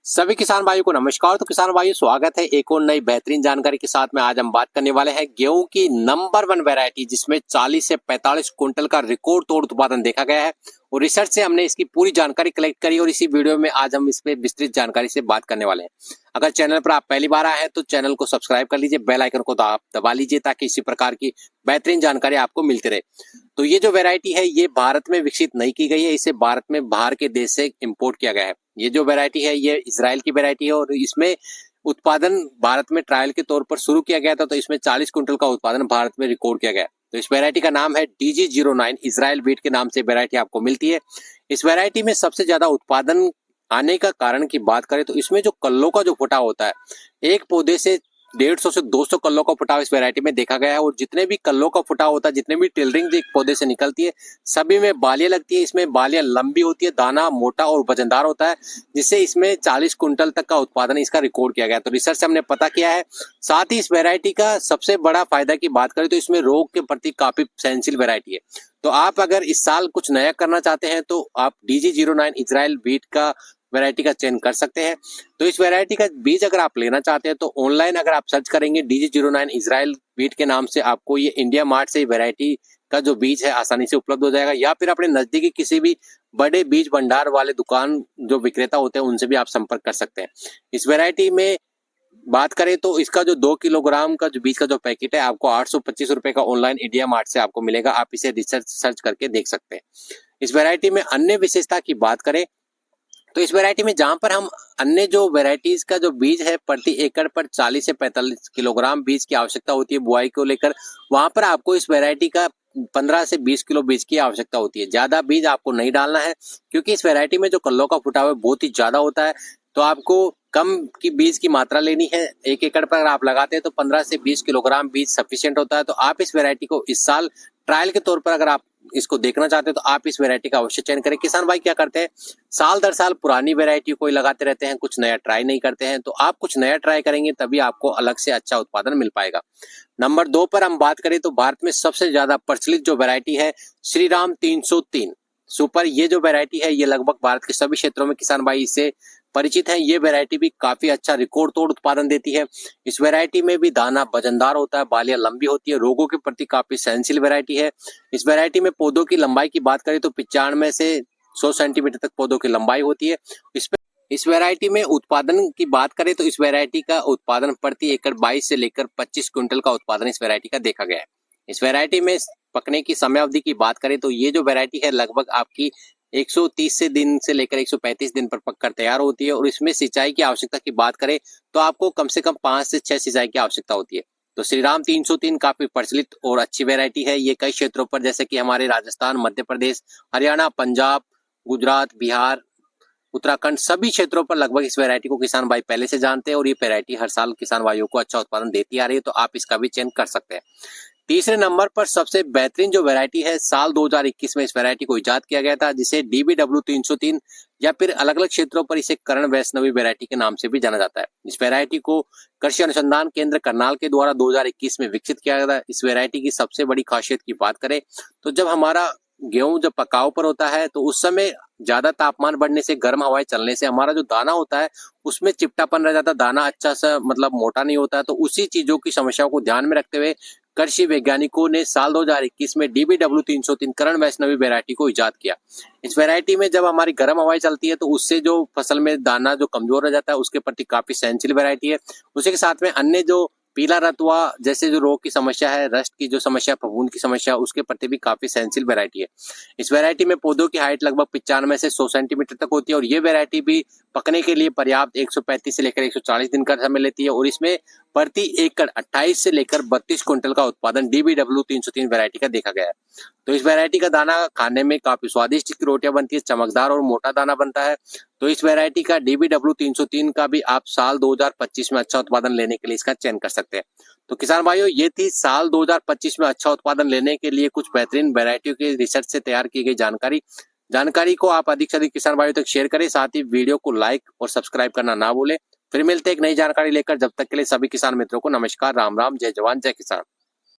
सभी किसान भाइयों को नमस्कार। तो किसान भाइयों, स्वागत है एक और नई बेहतरीन जानकारी के साथ में। आज हम बात करने वाले हैं गेहूं की नंबर 1 वैरायटी, जिसमें 40 से 45 क्विंटल का रिकॉर्ड तोड़ उत्पादन देखा गया है और रिसर्च से हमने इसकी पूरी जानकारी कलेक्ट करी और इसी वीडियो में आज हम इस पे विस्तृत जानकारी से बात करने वाले हैं। अगर चैनल पर आप पहली बार आए हैं तो चैनल को सब्सक्राइब कर लीजिए, बेल आइकन को दबा लीजिए ताकि इसी प्रकार की बेहतरीन जानकारी आपको मिलती रहे। तो ये जो वैरायटी है ये भारत में विकसित नहीं की गई है, इसे भारत में बाहर के देश से इंपोर्ट किया गया है। ये जो वैरायटी है ये इजराइल की वैरायटी है और इसमें उत्पादन भारत में ट्रायल के तौर पर शुरू किया गया था। तो इसमें 40 क्विंटल का उत्पादन भारत में रिकॉर्ड किया गया। तो इस वैरायटी का नाम है DG09, इजराइल वीट के नाम से वैरायटी आपको मिलती है। इस वैरायटी में सबसे ज्यादा उत्पादन आने का कारण की बात करें तो इसमें जो कल्लों का जो फुटाव होता है, एक पौधे से 150 से 200 कल्लों का फुटाव इस वैरायटी में देखा गया है। और जितने भी कल्लों का फुटाव होता है, जितने भी टिलरिंग एक पौधे से निकलती है, सभी में बालियां लगती है। इसमें बालियां लंबी होती है, दाना मोटा और वजनदार होता है, जिससे इसमें 40 क्विंटल तक का उत्पादन इसका रिकॉर्ड किया गया। तो रिसर्च से हमने पता किया है। साथ ही इस वैरायटी का सबसे बड़ा फायदा की बात करें तो इसमें रोग के प्रति काफी सहनशील वैरायटी है। तो आप अगर इस साल कुछ नया करना चाहते हैं तो आप DG09 इजराइल वीट का वैरायटी का चयन कर सकते हैं। तो इस वैरायटी का बीज अगर आप लेना चाहते हैं तो ऑनलाइन अगर आप सर्च करेंगे DG09 इजराइल वीट के नाम से, आपको ये इंडिया मार्ट से वैरायटी का जो बीज है आसानी से उपलब्ध हो जाएगा, या फिर अपने नजदीकी किसी भी बड़े बीज भंडार वाले दुकान जो विक्रेता होते हैं उनसे भी आप संपर्क कर सकते हैं। इस वैरायटी में बात करें तो इसका जो 2 किलोग्राम का जो बीज का जो पैकेट है आपको 825 रुपए का ऑनलाइन इंडिया मार्ट से आपको मिलेगा। आप इसे रिसर्च सर्च करके देख सकते हैं। इस वैरायटी में अन्य विशेषता की बात करें तो इस वैरायटी में जहां पर हम अन्य जो वैरायटीज का जो बीज है प्रति एकड़ पर 40 से 45 किलोग्राम बीज की आवश्यकता होती है बुआई को लेकर, वहां पर आपको इस वैरायटी का 15 से 20 किलो बीज की आवश्यकता होती है। ज्यादा बीज आपको नहीं डालना है क्योंकि इस वैरायटी में जो कल्लों का फुटाव है बहुत ही ज्यादा होता है। तो आपको कम की बीज की मात्रा लेनी है। 1 एकड़ पर अगर आप लगाते हैं तो 15 से 20 किलोग्राम बीज सफिशिएंट होता है। तो आप इस वैरायटी को इस साल ट्रायल के तौर पर अगर आप इसको देखना चाहते हैं तो आप इस वैरायटी का अवश्य चयन करें। किसान भाई क्या करते हैं, साल दर साल पुरानी वैरायटी को ही लगाते रहते हैं, कुछ नया ट्राई नहीं करते हैं। तो आप कुछ नया ट्राई करेंगे तभी आपको अलग से अच्छा उत्पादन मिल पाएगा। नंबर 2 पर हम बात करें तो भारत में सबसे ज्यादा प्रचलित जो वैरायटी है श्रीराम 303 सुपर। ये जो वैरायटी है ये लगभग भारत के सभी क्षेत्रों में किसान भाई इससे परिचित है। ये वैरायटी भी काफी अच्छा रिकॉर्ड तोड़ उत्पादन देती है। इस वैरायटी में भी दाना वजनदार होता है, बालियां लंबी होती है, रोगों के प्रति काफी सहनशील वैरायटी है। इस वैरायटी में पौधों की लंबाई की बात करें तो 95 से 100 सेंटीमीटर तक पौधों की लंबाई होती है। इस वैरायटी में उत्पादन की बात करें तो इस वैरायटी का उत्पादन प्रति एकड़ 22 से लेकर 25 क्विंटल का उत्पादन इस वैरायटी का देखा गया है। इस वैरायटी में पकने की समय अवधि की बात करें तो ये जो वैरायटी है लगभग आपकी 130 दिन से लेकर 135 दिन पर पककर तैयार होती है। और इसमें सिंचाई की आवश्यकता की बात करें तो आपको कम से कम 5 से 6 सिंचाई की आवश्यकता होती है। तो श्रीराम 303 काफी प्रचलित और अच्छी वैरायटी है। ये कई क्षेत्रों पर जैसे कि हमारे राजस्थान, मध्य प्रदेश, हरियाणा, पंजाब, गुजरात, बिहार, उत्तराखंड सभी क्षेत्रों पर लगभग इस वैरायटी को किसान भाई पहले से जानते हैं और ये वैरायटी हर साल किसान भाइयों को अच्छा उत्पादन देती आ रही है। तो आप इसका भी चयन कर सकते हैं। तीसरे नंबर पर सबसे बेहतरीन जो वैरायटी है, साल 2021 में इस वैरायटी को इजाद किया गया था, जिसे DBW 303 या फिर अलग अलग क्षेत्रों पर इसे कर्ण वैष्णवी वैरायटी के नाम से भी जाना जाता है। इस वैरायटी को कृषि अनुसंधान केंद्र करनाल के द्वारा 2021 में विकसित किया गया था। इस वैरायटी की सबसे बड़ी खासियत की बात करें तो जब हमारा गेहूं जब पकाव पर होता है तो उस समय ज्यादा तापमान बढ़ने से, गर्म हवाएं चलने से हमारा जो दाना होता है उसमें चिपटापन रह जाता है, दाना अच्छा सा मतलब मोटा नहीं होता। तो उसी चीजों की समस्याओं को ध्यान में रखते हुए कृषि वैज्ञानिकों ने साल 2021 में DBW 303 कर्ण वैष्णवी वैरायटी को इजाद किया। इस वैरायटी में जब हमारी गर्म हवाएं चलती है तो उससे जो फसल में दाना जो कमजोर रह जाता है उसके प्रति काफी सहनशील वैरायटी है। उसी के साथ में अन्य जो पीला रतुआ जैसे जो रोग की समस्या है, रस्ट की जो समस्या, फफूंद की समस्या, उसके प्रति भी काफी सहनशील वैरायटी है। इस वैरायटी में पौधों की हाइट लगभग 95 से 100 सेंटीमीटर तक होती है और ये वैरायटी भी पकने के लिए पर्याप्त 135 से लेकर 140 दिन का समय लेती है। और इसमें प्रति एकड़ 28 से लेकर 32 क्विंटल का उत्पादन DBW 303 वैरायटी का देखा गया है। तो इस वैरायटी का दाना खाने में काफी स्वादिष्ट की रोटियां बनती है, चमकदार और मोटा दाना बनता है। तो इस वैरायटी का DBW 303 का भी आप साल 2025 में अच्छा उत्पादन लेने के लिए इसका चयन कर सकते हैं। तो किसान भाइयों, ये थी साल 2025 में अच्छा उत्पादन लेने के लिए कुछ बेहतरीन वैरायटियों के रिसर्च से तैयार की गई जानकारी को आप अधिक से अधिक किसान भाइयों तक शेयर करें। साथ ही वीडियो को लाइक और सब्सक्राइब करना ना भूलें। फिर मिलते हैं एक नई जानकारी लेकर। जब तक के लिए सभी किसान मित्रों को नमस्कार, राम राम, जय जवान जय किसान।